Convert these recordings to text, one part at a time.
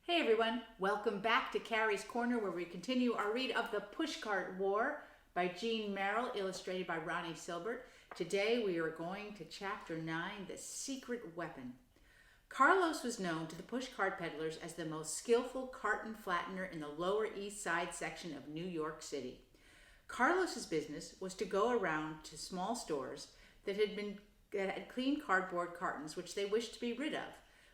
Hey everyone, welcome back to Carrie's Corner where we continue our read of the Pushcart War by Jean Merrill, illustrated by Ronnie Silbert. Today we are going to Chapter 9, The Secret Weapon. Carlos was known to the pushcart peddlers as the most skillful carton flattener in the Lower East Side section of New York City. Carlos's business was to go around to small stores that had clean cardboard cartons which they wished to be rid of.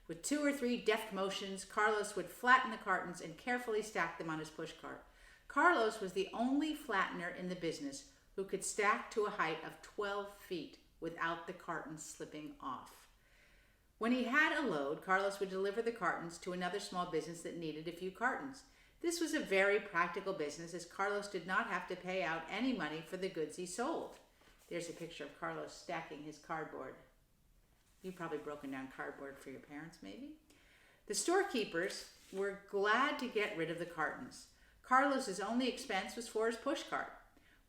With 2 or 3 deft motions, Carlos would flatten the cartons and carefully stack them on his pushcart. Carlos was the only flattener in the business who could stack to a height of 12 feet without the cartons slipping off. When he had a load, Carlos would deliver the cartons to another small business that needed a few cartons. This was a very practical business, as Carlos did not have to pay out any money for the goods he sold. There's a picture of Carlos stacking his cardboard. You've probably broken down cardboard for your parents, maybe. The storekeepers were glad to get rid of the cartons. Carlos's only expense was for his pushcart.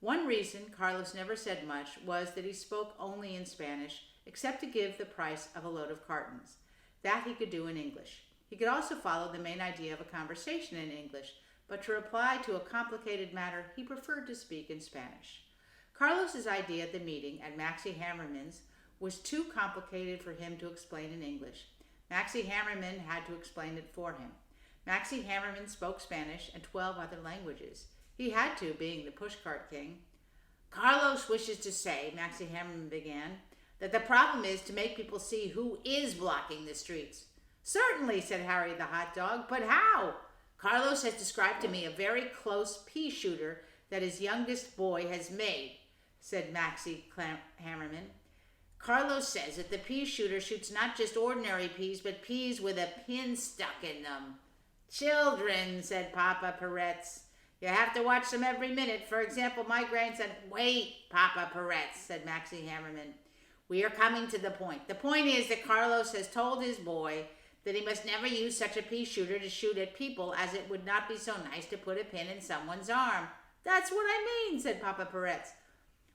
One reason Carlos never said much was that he spoke only in Spanish, except to give the price of a load of cartons. That he could do in English. He could also follow the main idea of a conversation in English, but to reply to a complicated matter, he preferred to speak in Spanish. Carlos's idea at the meeting at Maxie Hammerman's was too complicated for him to explain in English. Maxie Hammerman had to explain it for him. Maxie Hammerman spoke Spanish and 12 other languages. He had to, being the pushcart king. Carlos wishes to say, Maxie Hammerman began, that the problem is to make people see who is blocking the streets. Certainly, said Harry the hot dog, but how? Carlos has described to me a very close Peashooter that his youngest boy has made, said Maxie Hammerman. Carlos says that the Peashooter shoots not just ordinary peas, but peas with a pin stuck in them. Children, said Papa Peretz. You have to watch them every minute. For example, my grandson. Wait, Papa Peretz, said Maxie Hammerman. We are coming to the point. The point is that Carlos has told his boy that he must never use such a Peashooter to shoot at people, as it would not be so nice to put a pin in someone's arm. That's what I mean, said Papa Peretz.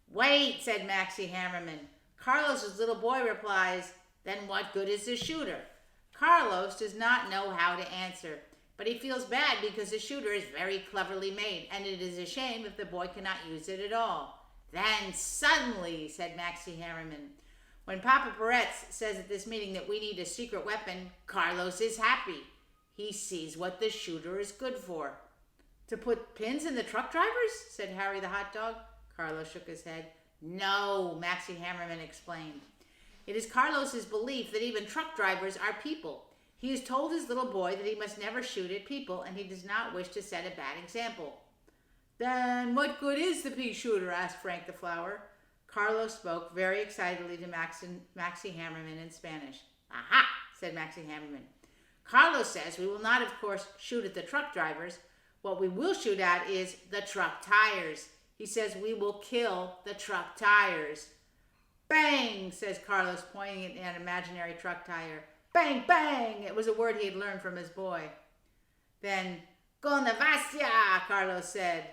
Wait, said Maxie Hammerman. Carlos's little boy replies, then what good is the shooter? Carlos does not know how to answer, but he feels bad because the shooter is very cleverly made, and it is a shame if the boy cannot use it at all. Then suddenly, said Maxie Hammerman, when Papa Peretz says at this meeting that we need a secret weapon, Carlos is happy. He sees what the shooter is good for. To put pins in the truck drivers? Said Harry the hot dog. Carlos shook his head. No, Maxie Hammerman explained. It is Carlos's belief that even truck drivers are people. He has told his little boy that he must never shoot at people, and he does not wish to set a bad example. Then what good is the Peashooter? Asked Frank the Flower. Carlos spoke very excitedly to Maxie Hammerman in Spanish. Aha, said Maxie Hammerman. Carlos says we will not, of course, shoot at the truck drivers. What we will shoot at is the truck tires. He says we will kill the truck tires. Bang, says Carlos, pointing at an imaginary truck tire. Bang, bang! It was a word he had learned from his boy. Then, Goma vacia, Carlos said.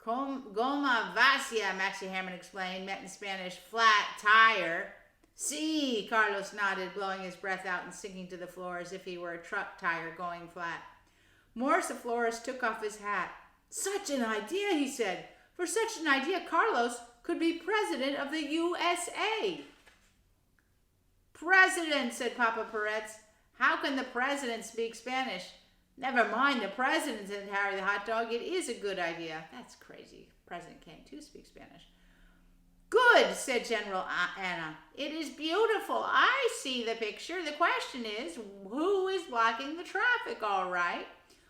Goma vacia, Maxie Hammerman explained, meant in Spanish, flat tire. See, Carlos nodded, blowing his breath out and sinking to the floor as if he were a truck tire going flat. Morris the florist took off his hat. Such an idea, he said. For such an idea, Carlos could be president of the USA. President, said Papa Peretz. How can the president speak Spanish? Never mind the president, said Harry the hot dog. It is a good idea. That's crazy. President can't too speak Spanish. Good, said General Anna. It is beautiful. I see the picture. The question is, who is blocking the traffic, all right?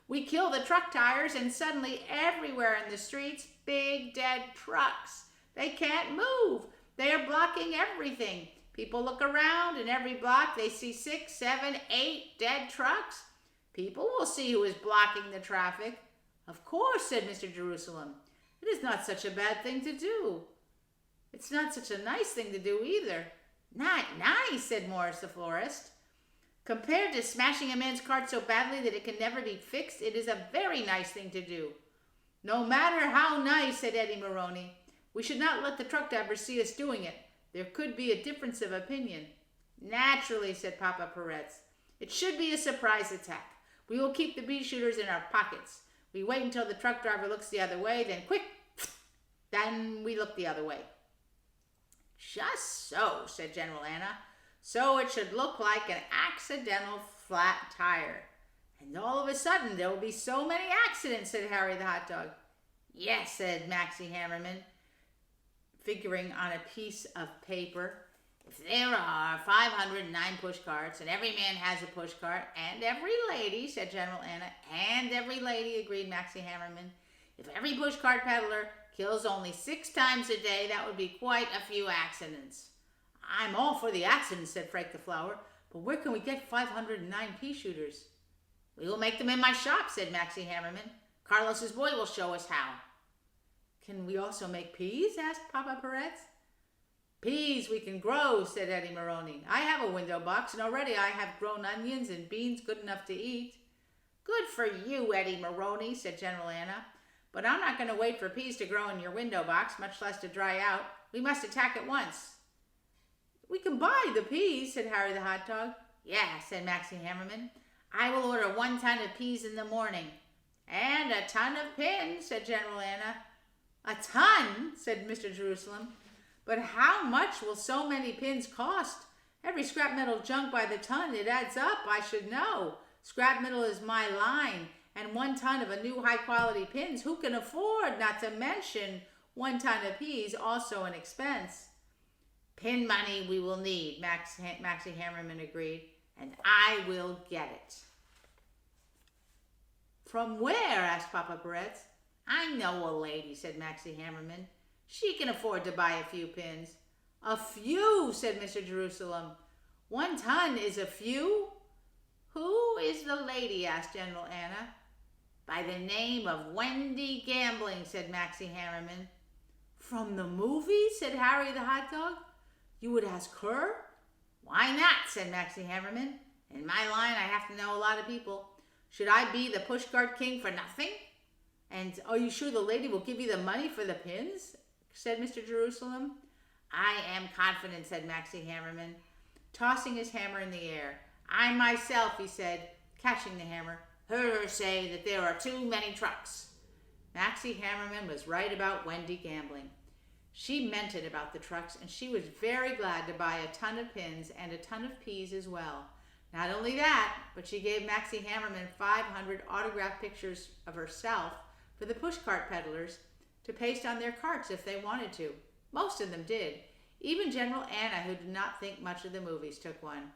We kill the truck tires, and suddenly everywhere in the streets, big dead trucks. They can't move. They are blocking everything. People look around, and every block they see 6, 7, 8 dead trucks. People will see who is blocking the traffic. Of course, said Mr. Jerusalem. It is not such a bad thing to do. It's not such a nice thing to do either. Not nice, said Morris the florist. Compared to smashing a man's cart so badly that it can never be fixed, it is a very nice thing to do. No matter how nice, said Eddie Maroney. We should not let the truck drivers see us doing it. There could be a difference of opinion. Naturally, said Papa Peretz. It should be a surprise attack. We will keep the Peashooters in our pockets. We wait until the truck driver looks the other way, then quick, then we look the other way. Just so, said General Anna. So it should look like an accidental flat tire. And all of a sudden there will be so many accidents, said Harry the hot dog. Yes, said Maxie Hammerman, figuring on a piece of paper. If there are 509 pushcarts, and every man has a pushcart, and every lady, said General Anna, and every lady, agreed Maxie Hammerman. If every pushcart peddler kills only 6 times a day, that would be quite a few accidents. I'm all for the accidents, said Frank the Flower, but where can we get 509 Peashooters? We will make them in my shop, said Maxie Hammerman. Carlos's boy will show us how. Can we also make peas? Asked Papa Peretz. Peas we can grow, said Eddie Maroney. I have a window box, and already I have grown onions and beans good enough to eat. Good for you, Eddie Maroney, said General Anna. But I'm not going to wait for peas to grow in your window box, much less to dry out. We must attack at once. We can buy the peas, said Harry the hot dog. Yeah, said Maxie Hammerman. I will order 1 ton of peas in the morning. And a ton of pins, said General Anna. A ton, said Mr. Jerusalem. But how much will so many pins cost? Every scrap metal junk by the ton, it adds up, I should know. Scrap metal is my line, and 1 ton of a new high-quality pins, who can afford, not to mention 1 ton of peas, also an expense. Pin money we will need, Maxie Hammerman agreed, and I will get it. From where? Asked Papa Peretz. I know a lady, said Maxie Hammerman. She can afford to buy a few pins. A few, said Mr. Jerusalem. 1 ton is a few? Who is the lady? Asked General Anna. By the name of Wendy Gambling, said Maxie Hammerman. From the movie? Said Harry the hot dog. You would ask her? Why not? Said Maxie Hammerman. In my line, I have to know a lot of people. Should I be the pushcart king for nothing? And are you sure the lady will give you the money for the pins? Said Mr. Jerusalem. I am confident, said Maxie Hammerman, tossing his hammer in the air. I myself, he said, catching the hammer, heard her say that there are too many trucks. Maxie Hammerman was right about Wendy Gambling. She meant it about the trucks, and she was very glad to buy a ton of pins and a ton of peas as well. Not only that, but she gave Maxie Hammerman 500 autographed pictures of herself for the pushcart peddlers to paste on their carts if they wanted to. Most of them did. Even General Anna, who did not think much of the movies, took one.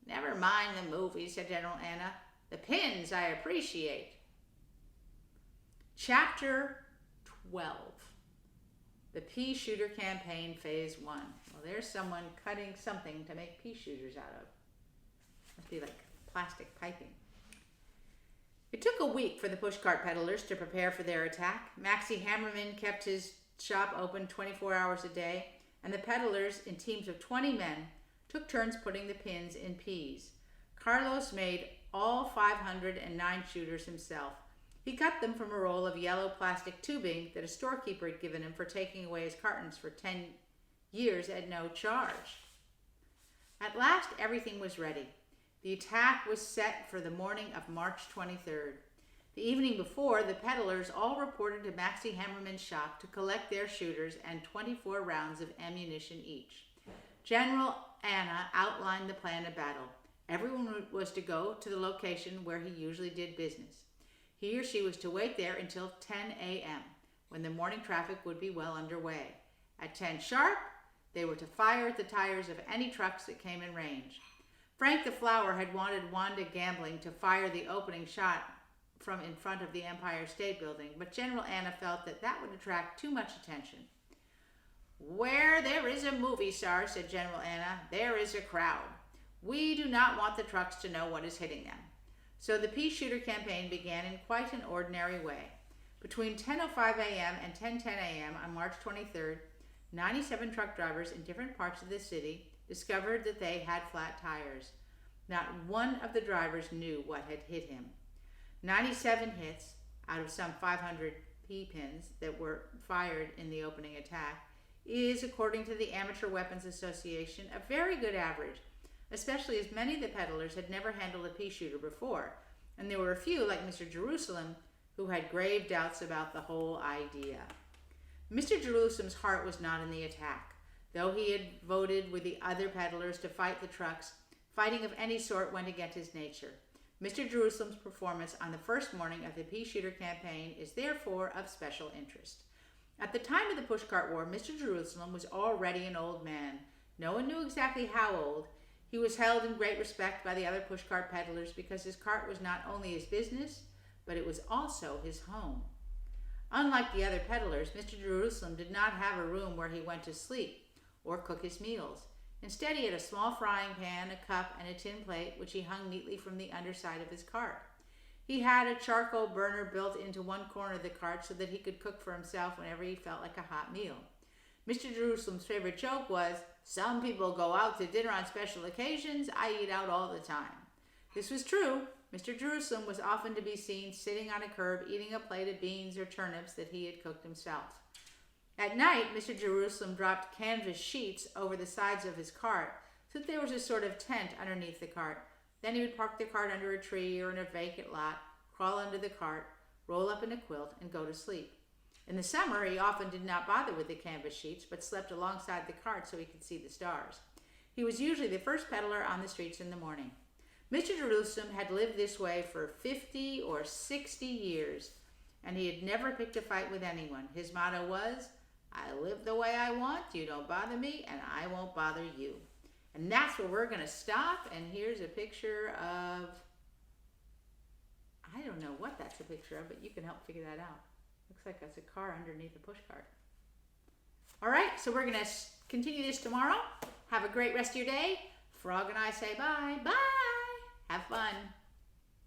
Never mind the movies, said General Anna. The pins I appreciate. Chapter 12. The Peashooter Campaign, Phase 1. Well, there's someone cutting something to make pea shooters out of. Must be like plastic piping. It took a week for the pushcart peddlers to prepare for their attack. Maxie Hammerman kept his shop open 24 hours a day, and the peddlers, in teams of 20 men, took turns putting the pins in peas. Carlos made all 509 shooters himself. He cut them from a roll of yellow plastic tubing that a storekeeper had given him for taking away his cartons for 10 years at no charge. At last, everything was ready. The attack was set for the morning of March 23rd. The evening before, the peddlers all reported to Maxie Hammerman's shop to collect their shooters and 24 rounds of ammunition each. General Anna outlined the plan of battle. Everyone was to go to the location where he usually did business. He or she was to wait there until 10 a.m., when the morning traffic would be well underway. At 10 sharp, they were to fire at the tires of any trucks that came in range. Frank the Flower had wanted Wanda Gambling to fire the opening shot from in front of the Empire State Building, but General Anna felt that would attract too much attention. Where there is a movie star, said General Anna, there is a crowd. We do not want the trucks to know what is hitting them. So the Peashooter campaign began in quite an ordinary way. Between 10:05 a.m. and 10:10 a.m. on March 23rd, 97 truck drivers in different parts of the city discovered that they had flat tires. Not one of the drivers knew what had hit him. 97 hits out of some 500 pea pins that were fired in the opening attack is, according to the Amateur Weapons Association, a very good average, especially as many of the peddlers had never handled a pea shooter before, and there were a few, like Mr. Jerusalem, who had grave doubts about the whole idea. Mr. Jerusalem's heart was not in the attack. Though he had voted with the other peddlers to fight the trucks, fighting of any sort went against his nature. Mr. Jerusalem's performance on the first morning of the Peashooter campaign is therefore of special interest. At the time of the Pushcart War, Mr. Jerusalem was already an old man. No one knew exactly how old. He was held in great respect by the other pushcart peddlers because his cart was not only his business, but it was also his home. Unlike the other peddlers, Mr. Jerusalem did not have a room where he went to sleep or cook his meals. Instead, he had a small frying pan, a cup, and a tin plate, which he hung neatly from the underside of his cart. He had a charcoal burner built into one corner of the cart so that he could cook for himself whenever he felt like a hot meal. Mr. Jerusalem's favorite joke was, "Some people go out to dinner on special occasions. I eat out all the time." This was true. Mr. Jerusalem was often to be seen sitting on a curb eating a plate of beans or turnips that he had cooked himself. At night, Mr. Jerusalem dropped canvas sheets over the sides of his cart so that there was a sort of tent underneath the cart. Then he would park the cart under a tree or in a vacant lot, crawl under the cart, roll up in a quilt, and go to sleep. In the summer, he often did not bother with the canvas sheets, but slept alongside the cart so he could see the stars. He was usually the first peddler on the streets in the morning. Mr. Jerusalem had lived this way for 50 or 60 years, and he had never picked a fight with anyone. His motto was, "I live the way I want, you don't bother me, and I won't bother you." And that's where we're going to stop, and here's a picture of, I don't know what that's a picture of, but you can help figure that out. Looks like that's a car underneath a pushcart. All right, so we're going to continue this tomorrow. Have a great rest of your day. Frog and I say bye. Bye. Have fun.